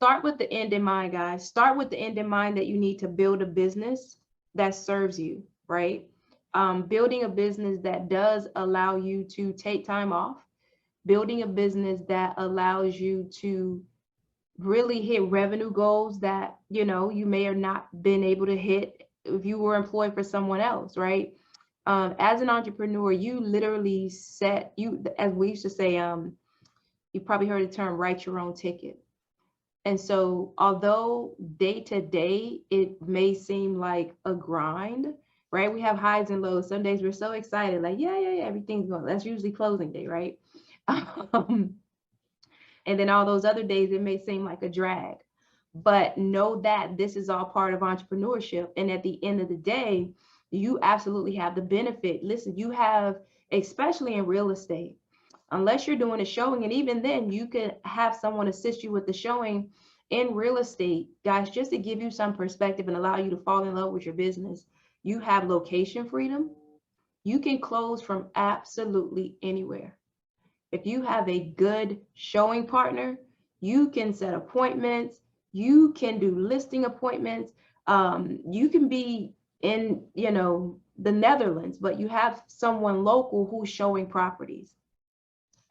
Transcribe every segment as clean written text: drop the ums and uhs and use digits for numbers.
start with the end in mind, guys. Start with the end in mind that you need to build a business that serves you, right? Building a business that does allow you to take time off, building a business that allows you to really hit revenue goals that, you know, you may have not been able to hit if you were employed for someone else, right? As an entrepreneur, you literally as we used to say, you probably heard the term, write your own ticket. And so although day to day, it may seem like a grind, right? We have highs and lows. Some days we're so excited, like, yeah, everything's going. That's usually closing day, right? And then all those other days, it may seem like a drag. But know that this is all part of entrepreneurship. And at the end of the day, you absolutely have the benefit. Listen, you have, especially in real estate, unless you're doing a showing, and even then you can have someone assist you with the showing in real estate, guys, just to give you some perspective and allow you to fall in love with your business. You have location freedom. You can close from absolutely anywhere. If you have a good showing partner, you can set appointments, you can do listing appointments, you can be in, you know, the Netherlands, but you have someone local who's showing properties.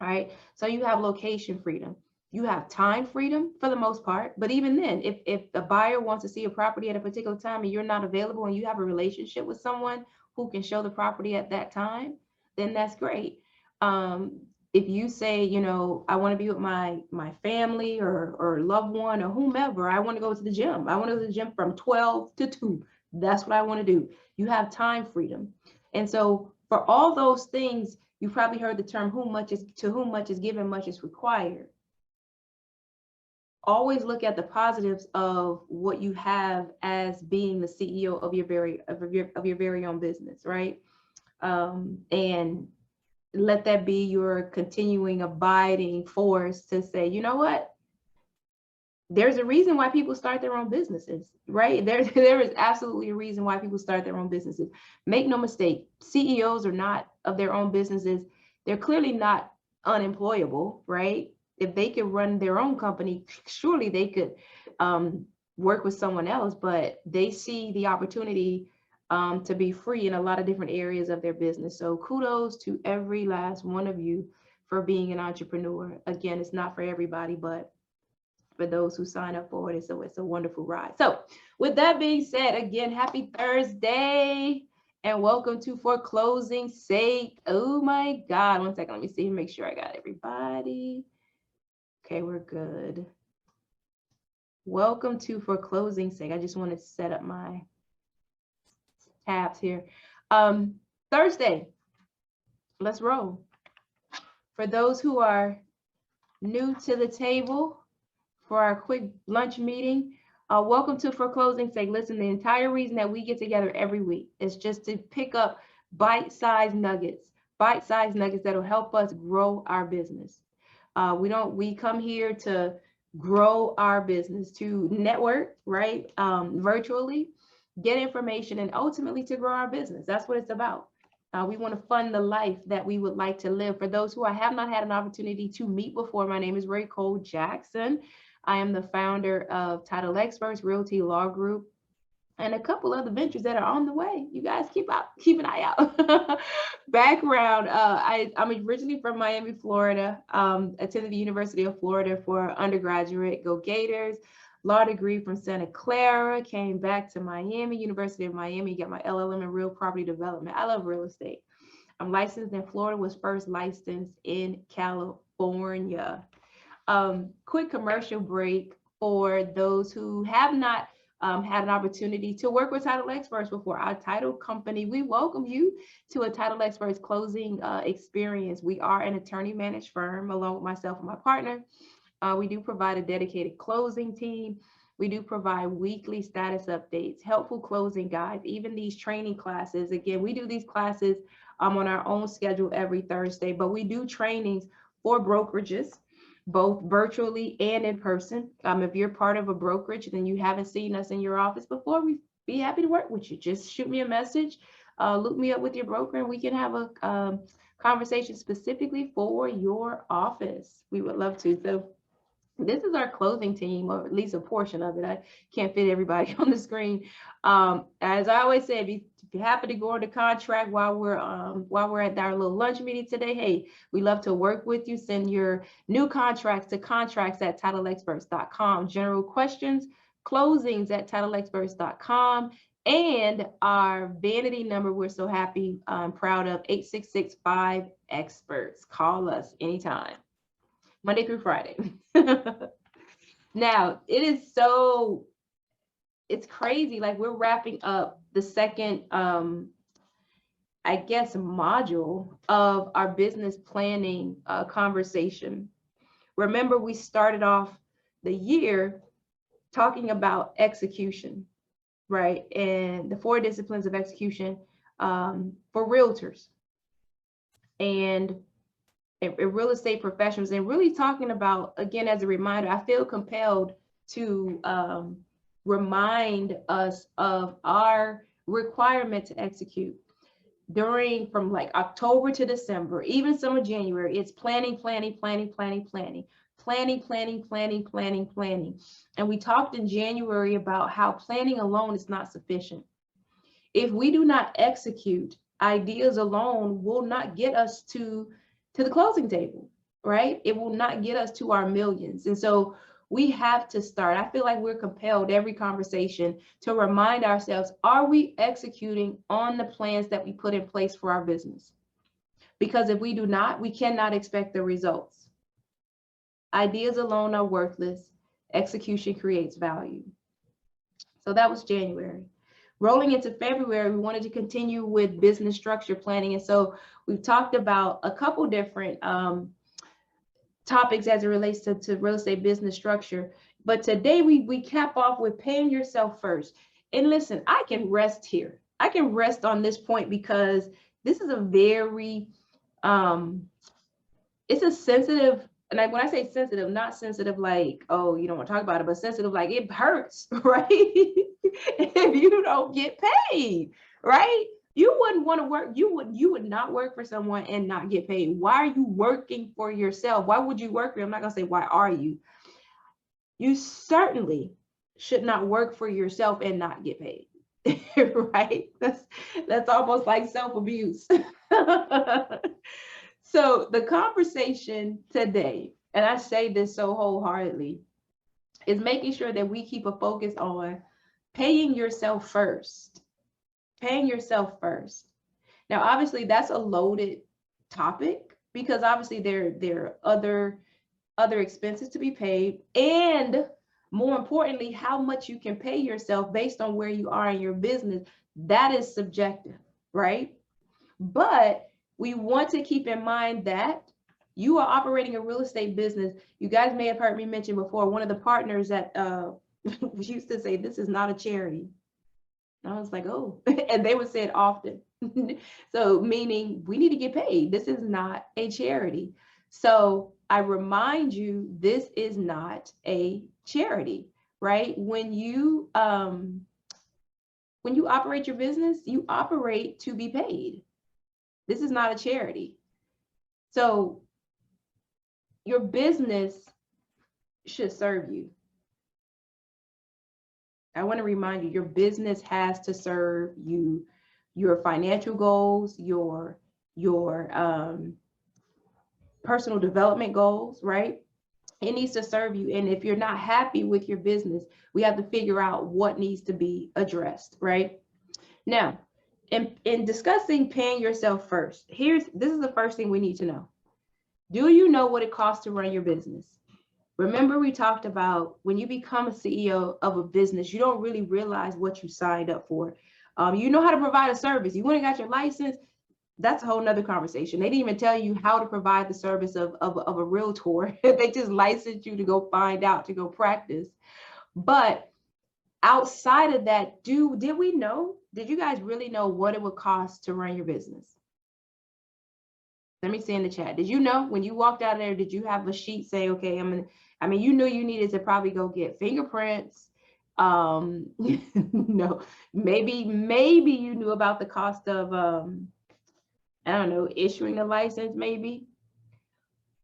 All right. So you have location freedom. You have time freedom for the most part. But even then, if the buyer wants to see a property at a particular time and you're not available and you have a relationship with someone who can show the property at that time, then that's great. If you say, you know, I want to be with my family or loved one or whomever, I want to go to the gym. I want to go to the gym from 12 to 2. That's what I want to do. You have time freedom. And so for all those things, you probably heard the term, to whom much is given, much is required. Always look at the positives of what you have as being the CEO of your very own business, right? And let that be your continuing abiding force to say, you know what? There's a reason why people start their own businesses, right? There is absolutely a reason why people start their own businesses. Make no mistake, CEOs are not of their own businesses. They're clearly not unemployable, right? If they could run their own company, surely they could work with someone else, but they see the opportunity to be free in a lot of different areas of their business. So kudos to every last one of you for being an entrepreneur. Again, it's not for everybody, but for those who sign up for it, it's a wonderful ride. So with that being said, again, happy Thursday and welcome to For Closing Sake. Oh my God, one second, let me see, make sure I got everybody. Okay, we're good. Welcome to For Closing Sake. I just wanted to set up my tabs here. Thursday, let's roll. For those who are new to the table, for our quick lunch meeting, welcome to For Closing Sake. Listen, the entire reason that we get together every week is just to pick up bite-sized nuggets that'll help us grow our business. We come here to grow our business, to network, right? Virtually, get information, and ultimately to grow our business. That's what it's about. We want to fund the life that we would like to live. For those who I have not had an opportunity to meet before, my name is Racole Jackson. I am the founder of Title Xperts, Realty Law Group, and a couple other ventures that are on the way. You guys keep an eye out. Background, I'm originally from Miami, Florida. Attended the University of Florida for undergraduate, go Gators. Law degree from Santa Clara, came back to Miami, University of Miami, got my LLM in real property development. I love real estate. I'm licensed in Florida, was first licensed in California. Quick commercial break for those who have not had an opportunity to work with Title Xperts before. Our title company, we welcome you to a Title Xperts closing experience. We are an attorney managed firm along with myself and my partner. We do provide a dedicated closing team. We do provide weekly status updates, helpful closing guides, even these training classes. Again, we do these classes on our own schedule every Thursday, but we do trainings for brokerages, both virtually and in person. If you're part of a brokerage and you haven't seen us in your office before, we'd be happy to work with you. Just shoot me a message, loop me up with your broker, and we can have a conversation specifically for your office. We would love to. So This is our closing team, or at least a portion of it. I can't fit everybody on the screen. As I always say, if you happen to go into contract while we're at our little lunch meeting today, hey, we love to work with you. Send your new contracts to contracts@titlexperts.com. General questions, closings at titlexperts.com. And our vanity number, we're so happy, proud of, 866-5-Xperts. Call us anytime, Monday through Friday. Now, it's crazy. Like, we're wrapping up the second, I guess, module of our business planning conversation. Remember, we started off the year talking about execution, right? And the 4 disciplines of execution for realtors and real estate professionals, and really talking about, again, as a reminder, I feel compelled to remind us of our requirement to execute from like October to December, even some of January. It's planning. And we talked in January about how planning alone is not sufficient. If we do not execute, ideas alone will not get us to the closing table, right? It will not get us to our millions. And so we have to start. I feel like we're compelled every conversation to remind ourselves, are we executing on the plans that we put in place for our business? Because if we do not, we cannot expect the results. Ideas alone are worthless. Execution creates value. So that was January. Rolling into February, we wanted to continue with business structure planning. And so we've talked about a couple different topics as it relates to real estate business structure. But today we cap off with paying yourself first. And listen, I can rest here. I can rest on this point because this is a very, it's a sensitive, and when I say sensitive, not sensitive like, oh, you don't want to talk about it, but sensitive like it hurts, right? If you don't get paid, right? You wouldn't want to work. You would not work for someone and not get paid. Why are you working for yourself? Why would you work for? I'm not gonna say why are you. You certainly should not work for yourself and not get paid, right? That's almost like self-abuse. So the conversation today, and I say this so wholeheartedly, is making sure that we keep a focus on paying yourself first. Paying yourself first. Now, obviously, that's a loaded topic because obviously there are other expenses to be paid, and more importantly, how much you can pay yourself based on where you are in your business. That is subjective, right? But we want to keep in mind that you are operating a real estate business. You guys may have heard me mention before, one of the partners that used to say, this is not a charity. And I was like, oh, and they would say it often. So meaning we need to get paid. This is not a charity. So I remind you, this is not a charity, right? When you operate your business, you operate to be paid. This is not a charity. So your business should serve you. I want to remind you, your business has to serve you, your financial goals, your personal development goals, right? It needs to serve you. And if you're not happy with your business, we have to figure out what needs to be addressed, right? Now, in discussing paying yourself first, this is the first thing we need to know. Do you know what it costs to run your business? Remember, we talked about when you become a CEO of a business, you don't really realize what you signed up for. You know how to provide a service. You went and got your license. That's a whole nother conversation. They didn't even tell you how to provide the service of a realtor. They just licensed you to go find out, to go practice. But outside of that, did you guys really know what it would cost to run your business? Let me see in the chat. Did you know when you walked out of there, did you have a sheet say, okay, you knew you needed to probably go get fingerprints. No, maybe you knew about the cost of, I don't know, issuing a license maybe.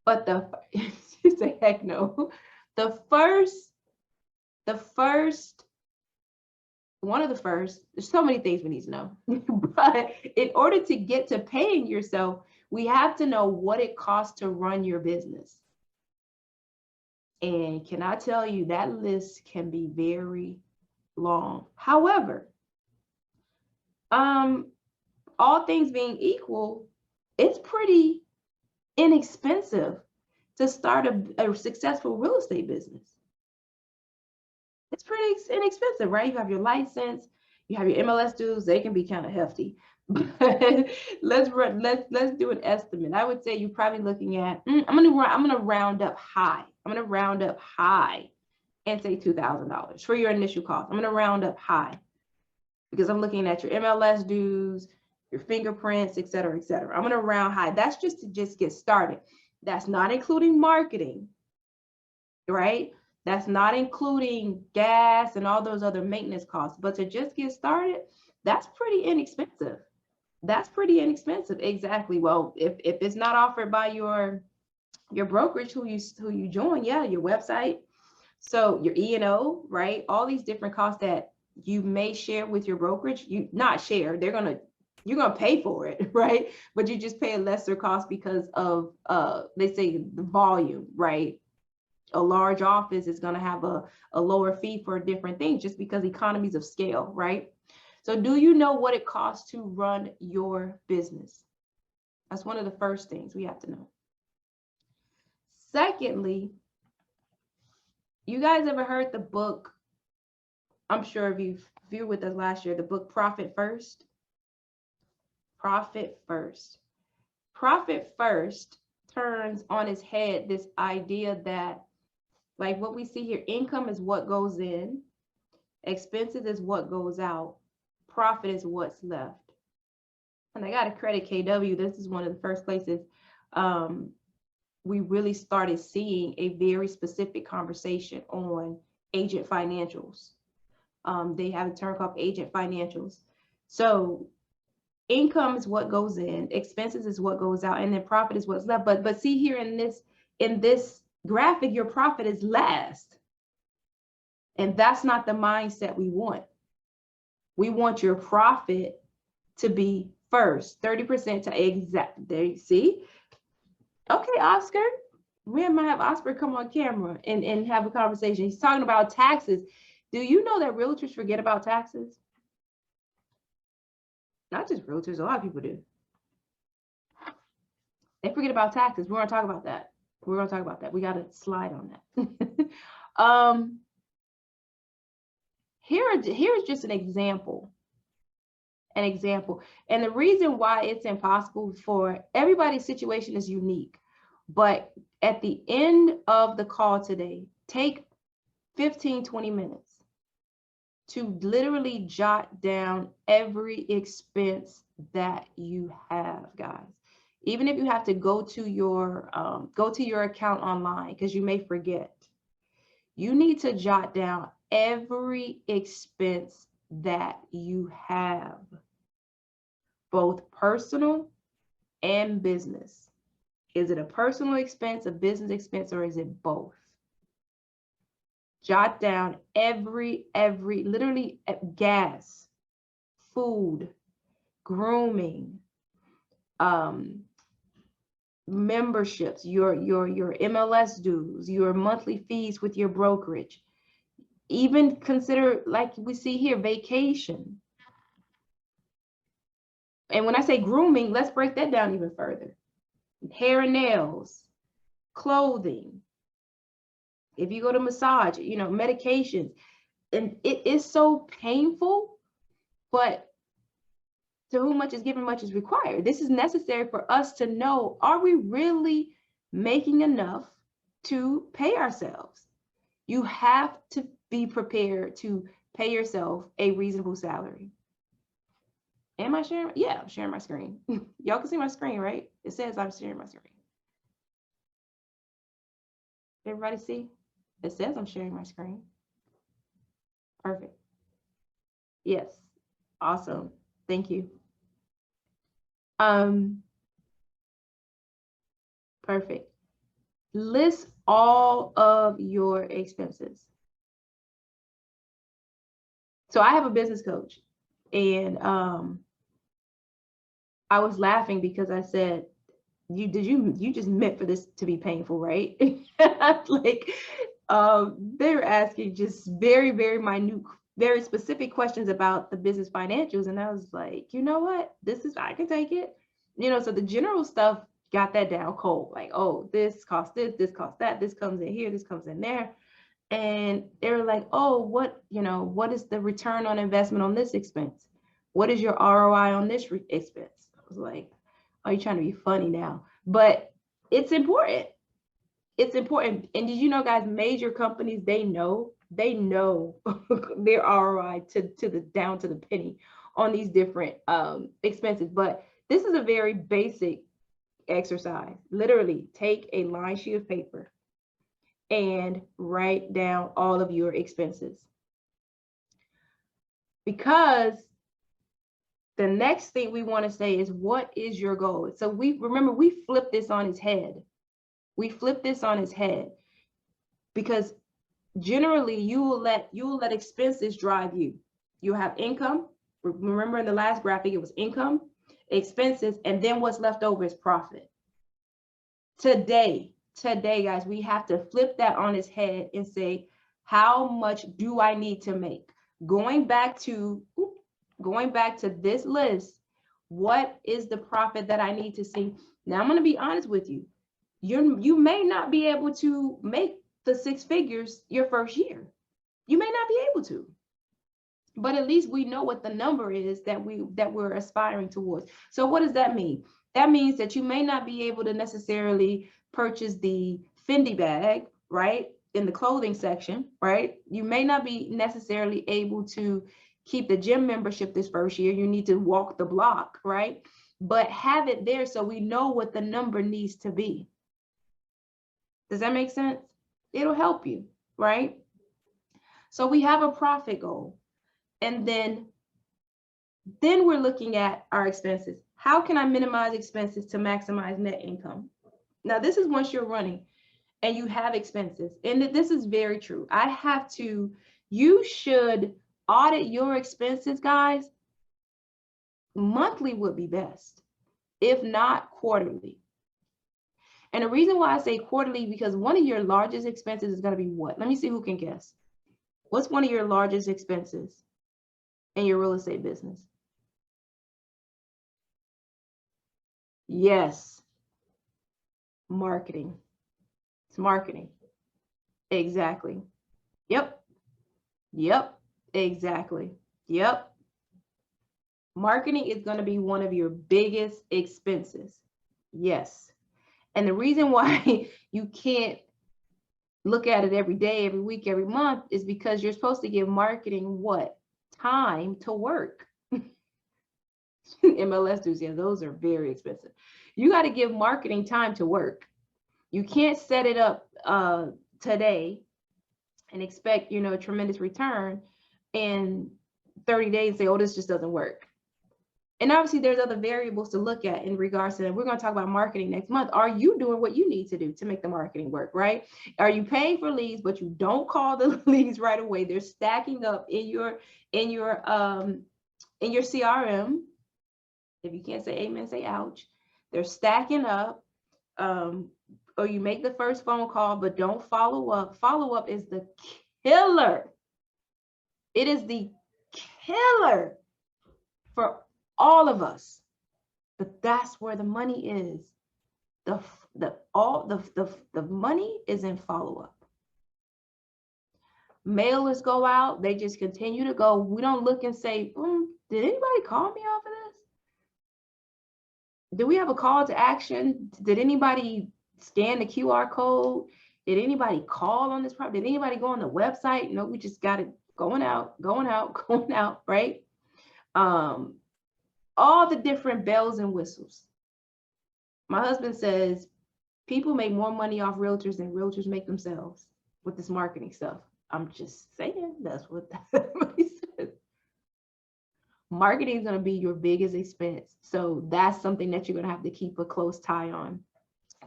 But you say, heck no. One of the first, there's so many things we need to know, but in order to get to paying yourself, we have to know what it costs to run your business. And can I tell you, that list can be very long. However, all things being equal, it's pretty inexpensive to start a successful real estate business. It's pretty inexpensive, right? You have your license, you have your MLS dues. They can be kind of hefty, but let's do an estimate. I would say you're probably looking at. I'm gonna round up high. I'm gonna round up high and say $2,000 for your initial cost. I'm gonna round up high because I'm looking at your MLS dues, your fingerprints, et cetera, et cetera. I'm gonna round high. That's just to get started. That's not including marketing, right? That's not including gas and all those other maintenance costs. But to just get started, that's pretty inexpensive. That's pretty inexpensive. Exactly. Well, if it's not offered by your brokerage who you join, yeah, your website, so your E&O, right? All these different costs that you may share with your brokerage, you're gonna pay for it, right? But you just pay a lesser cost because of they say the volume, right? A large office is going to have a lower fee for different things just because economies of scale, right? So do you know what it costs to run your business? That's one of the first things we have to know. Secondly, you guys ever heard the book? I'm sure if you've viewed with us last year, the book Profit First. Profit First. Profit First turns on its head this idea that, like what we see here, income is what goes in, expenses is what goes out, profit is what's left. And I got to credit KW. This is one of the first places we really started seeing a very specific conversation on agent financials. They have a term called agent financials. So income is what goes in, expenses is what goes out, and then profit is what's left. But see here in this graphic, your profit is last. And that's not the mindset we want. We want your profit to be first, 30% to exact. There you see. Okay, Oscar. We might have Oscar come on camera and have a conversation. He's talking about taxes. Do you know that realtors forget about taxes? Not just realtors, a lot of people do. They forget about taxes. We're going to talk about that. We're going to talk about that. We got to slide on that. Here's just an example. And the reason why it's impossible, for everybody's situation is unique. But at the end of the call today, take 15, 20 minutes to literally jot down every expense that you have, guys. Even if you have to go to your account online because you may forget, you need to jot down every expense that you have, both personal and business. Is it a personal expense, a business expense, or is it both? Jot down every literally gas, food, grooming, memberships, your MLS dues, your monthly fees with your brokerage. Even consider, like we see here, vacation. And when I say grooming, let's break that down even further. Hair and nails, clothing. If you go to massage, medications. And it is so painful, but to whom much is given, much is required. This is necessary for us to know, are we really making enough to pay ourselves? You have to be prepared to pay yourself a reasonable salary. Am I sharing? Yeah, I'm sharing my screen. Y'all can see my screen, right? It says I'm sharing my screen. Everybody see? It says I'm sharing my screen. Perfect. Yes. Awesome. Thank you. Perfect. List all of your expenses. So I have a business coach, and I was laughing because I said, you just meant for this to be painful, right? Like, they're asking just very, very minute, very specific questions about the business financials. And I was like, you know what? I can take it. So the general stuff got that down cold. Like, oh, this costs this costs that, this comes in here, this comes in there. And they were like, oh, what is the return on investment on this expense? What is your ROI on this expense? I was like, are you trying to be funny now? But it's important. It's important. And did you know, guys, major companies, they know their ROI to the down to the penny on these different expenses. But this is a very basic exercise. Literally take a line sheet of paper and write down all of your expenses. Because the next thing we want to say is, what is your goal? So we flip this on its head. We flip this on its head, because generally you will let expenses drive you. You have income. Remember in the last graphic, it was income, expenses, and then what's left over is profit. Today, guys, we have to flip that on its head and say, how much do I need to make? Going back to this list, what is the profit that I need to see? Now, I'm going to be honest with you. You may not be able to make the 6 figures your first year. You may not be able to. But at least we know what the number is that we're aspiring towards. So what does that mean? That means that you may not be able to necessarily purchase the Fendi bag, right, in the clothing section, right? You may not be necessarily able to keep the gym membership this first year. You need to walk the block, right? But have it there so we know what the number needs to be. Does that make sense? It'll help you, right? So we have a profit goal. And then we're looking at our expenses. How can I minimize expenses to maximize net income? Now, this is once you're running and you have expenses. And this is very true. You should audit your expenses, guys. Monthly would be best, if not quarterly. And the reason why I say quarterly, because one of your largest expenses is going to be what? Let me see who can guess. What's one of your largest expenses in your real estate business? Yes, marketing. It's marketing. Exactly. Yep. Exactly. Yep. Marketing is going to be one of your biggest expenses. Yes. And the reason why you can't look at it every day, every week, every month is because you're supposed to give marketing what? Time to work. MLS dues, yeah, those are very expensive. You got to give marketing time to work. You can't set it up today and expect, a tremendous return in 30 days and say, oh, this just doesn't work. And obviously there's other variables to look at in regards to that. We're going to talk about marketing next month. Are you doing what you need to do to make the marketing work, right? Are you paying for leads, but you don't call the leads right away? They're stacking up in your CRM. If you can't say amen, say ouch. They're stacking up. Or you make the first phone call, but don't follow up. Follow up is the killer. It is the killer for all of us. But that's where the money is. The money is in follow-up. Mailers go out, they just continue to go. We don't look and say, did anybody call me off of this? Do we have a call to action? Did anybody scan the QR code? Did anybody call on this property? Did anybody go on the website? No, we just got it going out, right? All the different bells and whistles. My husband says people make more money off realtors than realtors make themselves with this marketing stuff. I'm just saying, that's what he says. Marketing is going to be your biggest expense. So that's something that you're going to have to keep a close eye on.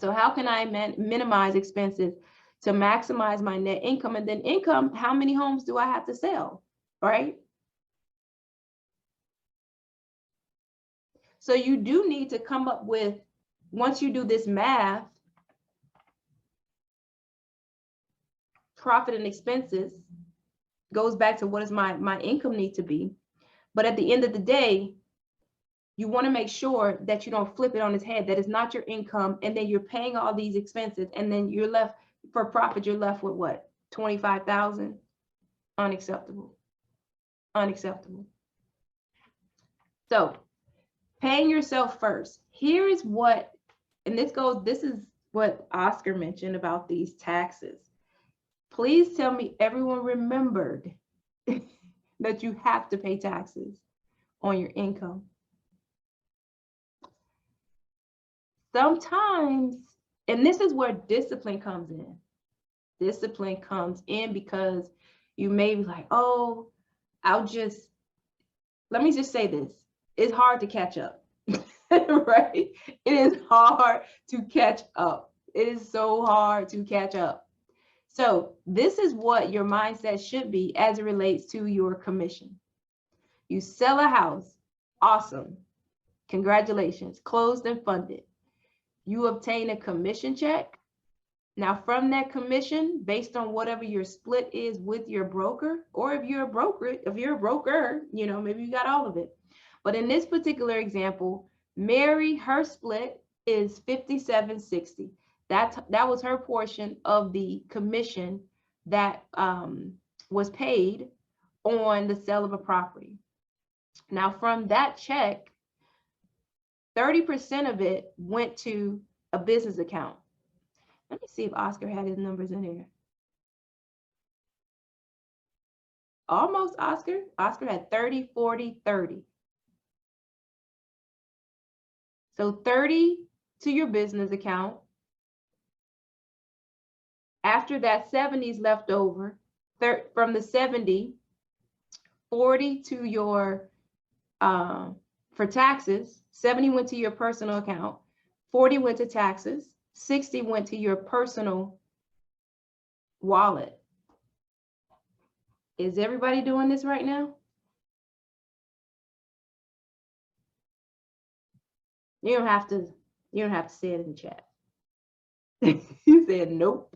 So how can I minimize expenses to maximize my net income? And then income, how many homes do I have to sell, right? So you do need to come up with, once you do this math, profit and expenses goes back to what does my income need to be. But at the end of the day, you want to make sure that you don't flip it on its head, that it's not your income, and then you're paying all these expenses, and then you're left for profit, you're left with what? 25,000? Unacceptable. Unacceptable. So paying yourself first. Here is what, and this is what Oscar mentioned about these taxes. Please tell me everyone remembered that you have to pay taxes on your income. Sometimes, and this is where discipline comes in. Discipline comes in because you may be like, oh, let me just say this. It's hard to catch up, right? It is hard to catch up. It is so hard to catch up. So this is what your mindset should be as it relates to your commission. You sell a house, awesome. Congratulations, closed and funded. You obtain a commission check. Now from that commission, based on whatever your split is with your broker, or if you're a broker, you know, maybe you got all of it. But in this particular example, Mary, her split is 57.60. That was her portion of the commission that was paid on the sale of a property. Now from that check, 30% of it went to a business account. Let me see if Oscar had his numbers in here. Almost, Oscar. Oscar had 30, 40, 30. So 30 to your business account. After that, 70 is left over. From the 70, 40 to your, for taxes, 70 went to your personal account, 40 went to taxes, 60 went to your personal wallet. Is everybody doing this right now? You don't have to say it in the chat. You said nope.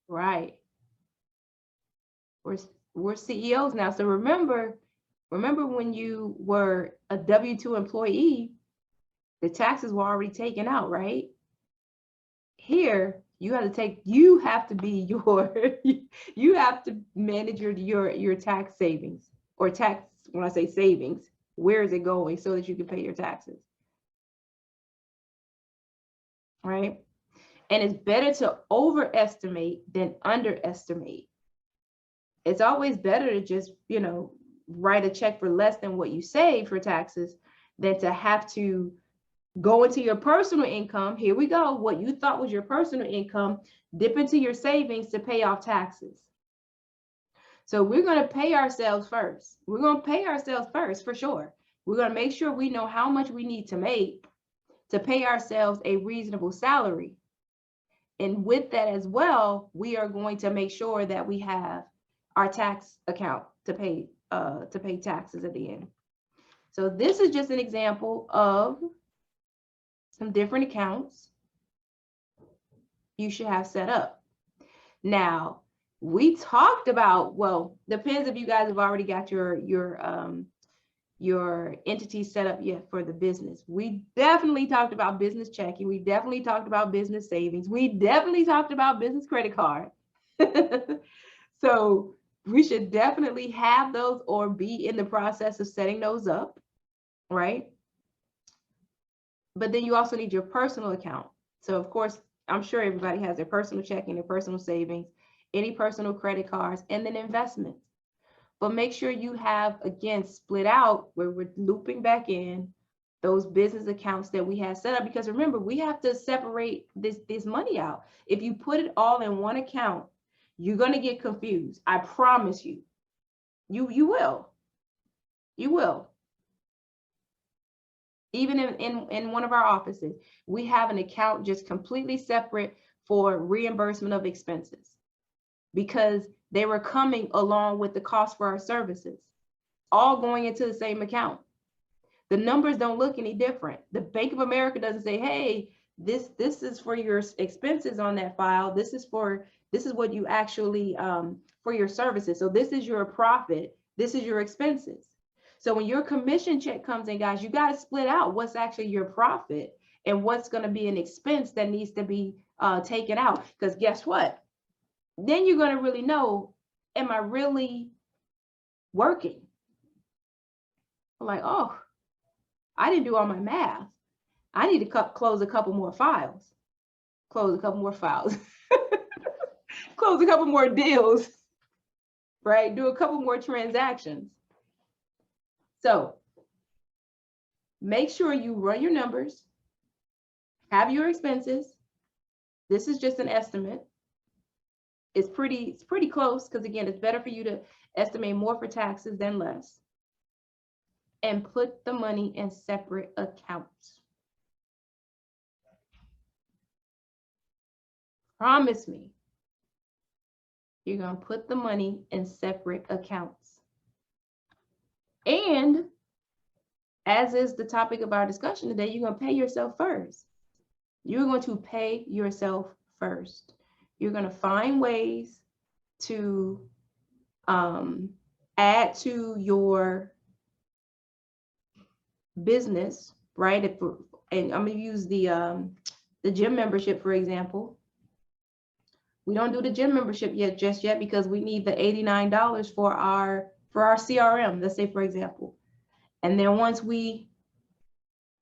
Right. We're CEOs now. So remember when you were a W-2 employee, the taxes were already taken out, right? Here, you have to manage your tax savings, or tax, when I say savings, where is it going so that you can pay your taxes, right? And it's better to overestimate than underestimate. It's always better to just, write a check for less than what you save for taxes than to have to go into your personal income. Here we go. What you thought was your personal income, dip into your savings to pay off taxes. So we're going to pay ourselves first. We're going to pay ourselves first for sure. We're going to make sure we know how much we need to make to pay ourselves a reasonable salary. And with that as well, we are going to make sure that we have our tax account to pay taxes at the end. So this is just an example of some different accounts you should have set up. Now, we talked about, well, depends if you guys have already got your entity set up yet for the business. We definitely talked about business checking. We definitely talked about business savings. We definitely talked about business credit card. So we should definitely have those or be in the process of setting those up, right? But then you also need your personal account. So of course, I'm sure everybody has their personal checking, their personal savings, any personal credit cards, and then investments. But make sure you have, again, split out where we're looping back in those business accounts that we have set up. Because remember, we have to separate this money out. If you put it all in one account, You're going to get confused. I promise you. You will. You will. Even in one of our offices, we have an account just completely separate for reimbursement of expenses because they were coming along with the cost for our services, all going into the same account. The numbers don't look any different. The Bank of America doesn't say, hey, this is for your expenses on that file. This is what you actually for your services. So this is your profit. This is your expenses. So when your commission check comes in, guys, you got to split out what's actually your profit and what's going to be an expense that needs to be taken out. Because guess what? Then you're going to really know, am I really working? I'm like, oh, I didn't do all my math. I need to close a couple more files. Close a couple more files. Close a couple more deals, right? Do a couple more transactions. So make sure you run your numbers, have your expenses. This is just an estimate. It's pretty close because again, it's better for you to estimate more for taxes than less. And put the money in separate accounts. Promise me, you're going to put the money in separate accounts. And as is the topic of our discussion today, you're going to pay yourself first. You're going to pay yourself first. You're going to find ways to add to your business, right? And I'm going to use the gym membership, for example. We don't do the gym membership just yet because we need the $89 for our CRM, let's say, for example. And then once we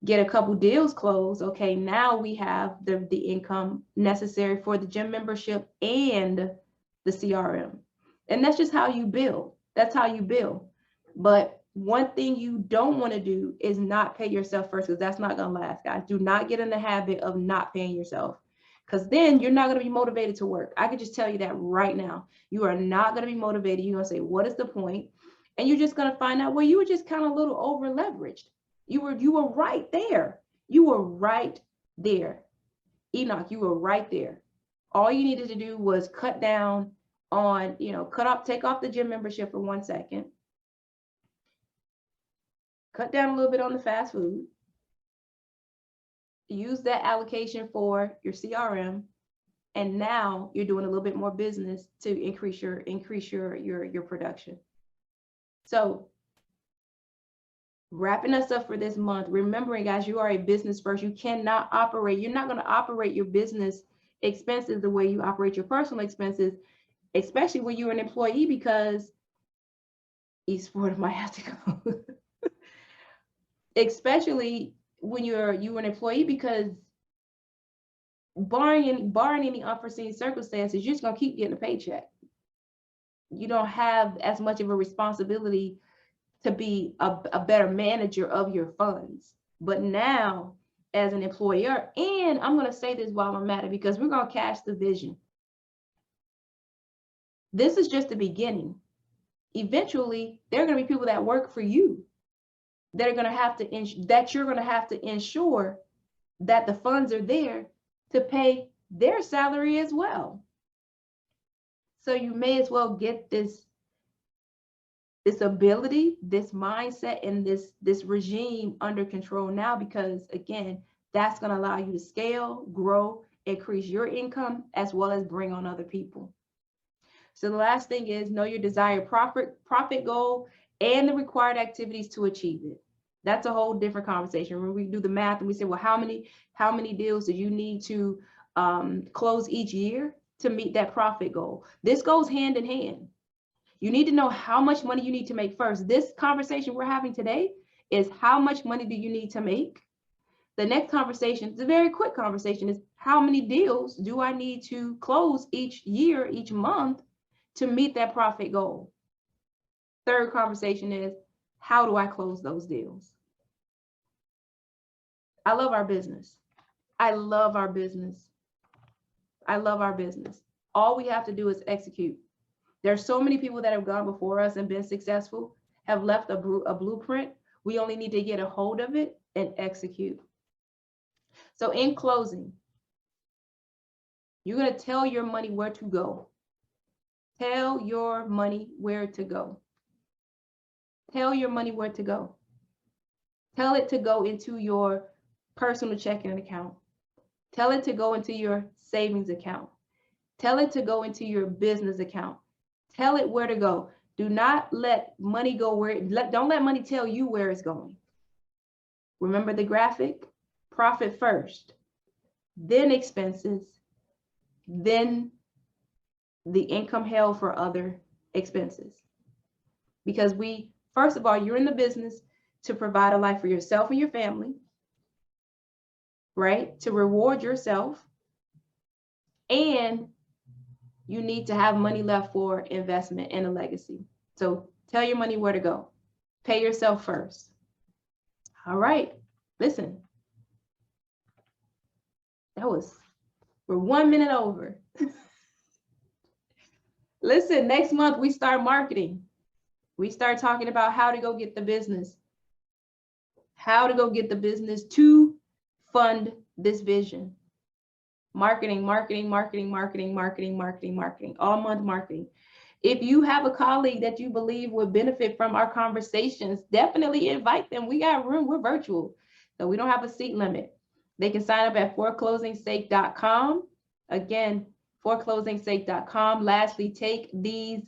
get a couple deals closed, okay, now we have the income necessary for the gym membership and the CRM. And that's just how you build. That's how you build. But one thing you don't want to do is not pay yourself first, because that's not going to last, guys. Do not get in the habit of not paying yourself, because then you're not going to be motivated to work. I can just tell you that right now. You are not going to be motivated. You're going to say, what is the point? And you're just going to find out, well, you were just kind of a little over leveraged. You were right there. You were right there. Enoch, you were right there. All you needed to do was cut down on, take off the gym membership for 1 second. Cut down a little bit on the fast food. Use that allocation for your CRM. And now you're doing a little bit more business to increase your production. So wrapping us up for this month, remembering, guys, you are a business first. You're not going to operate your business expenses the way you operate your personal expenses, especially when you're an employee, because Eastport might have to go. Especially when you're an employee, because barring any unforeseen circumstances, you're just going to keep getting a paycheck. You don't have as much of a responsibility to be a better manager of your funds. But now, as an employer, and I'm going to say this while I'm at it, because we're going to catch the vision. This is just the beginning. Eventually, there are going to be people that work for you that are going to have to that you're going to have to ensure that the funds are there to pay their salary as well. So you may as well get this ability, this mindset, and this regime under control now, because again, that's going to allow you to scale, grow, increase your income, as well as bring on other people. So the last thing is, know your desired profit goal and the required activities to achieve it. That's a whole different conversation. When we do the math and we say, well, how many deals do you need to close each year to meet that profit goal? This goes hand in hand. You need to know how much money you need to make first. This conversation we're having today is how much money do you need to make? The next conversation, it's a very quick conversation, is how many deals do I need to close each year, each month, to meet that profit goal? Third conversation is, how do I close those deals? I love our business. I love our business. I love our business. All we have to do is execute. There's so many people that have gone before us and been successful, have left a blueprint. We only need to get a hold of it and execute. So in closing, you're going to tell your money where to go. Tell your money where to go. Tell your money where to go. Tell it to go into your personal checking account. Tell it to go into your savings account. Tell it to go into your business account. Tell it where to go. Do not let money go don't let money tell you where it's going. Remember the graphic? Profit first, then expenses, then the income held for other expenses. Because first of all, you're in the business to provide a life for yourself and your family, right? To reward yourself. And you need to have money left for investment and a legacy. So tell your money where to go. Pay yourself first. All right. Listen. We're 1 minute over. Listen, next month we start marketing. We start talking about how to go get the business. How to go get the business to fund this vision. Marketing, marketing, marketing, marketing, marketing, marketing, marketing, all month marketing. If you have a colleague that you believe would benefit from our conversations, definitely invite them. We got room, we're virtual, so we don't have a seat limit. They can sign up at forclosingsake.com. Again, forclosingsake.com. Lastly, take these.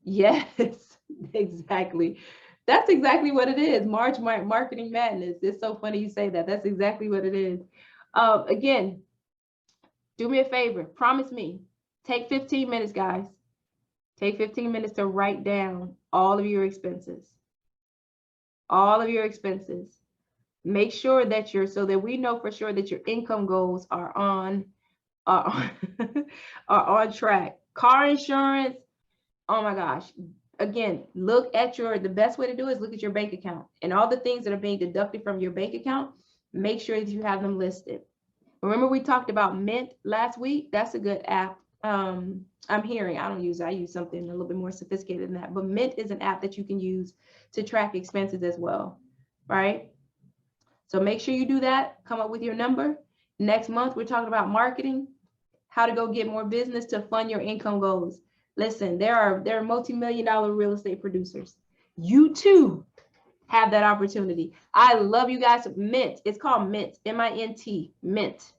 Yes, exactly. That's exactly what it is. March Marketing Madness. It's so funny you say that. That's exactly what it is. Again, do me a favor. Promise me. Take 15 minutes, guys. Take 15 minutes to write down all of your expenses. All of your expenses. Make sure that so that we know for sure that your income goals are on track. Car insurance. Oh my gosh. Again, look at the best way to do it is look at your bank account and all the things that are being deducted from your bank account. Make sure that you have them listed. Remember we talked about Mint last week? That's a good app. I use something a little bit more sophisticated than that, but Mint is an app that you can use to track expenses as well, right? So make sure you do that. Come up with your number. Next month, we're talking about marketing, how to go get more business to fund your income goals. Listen, there are multi-million-dollar real estate producers. You too have that opportunity. I love you guys. Mint. It's called Mint, M-I-N-T, Mint.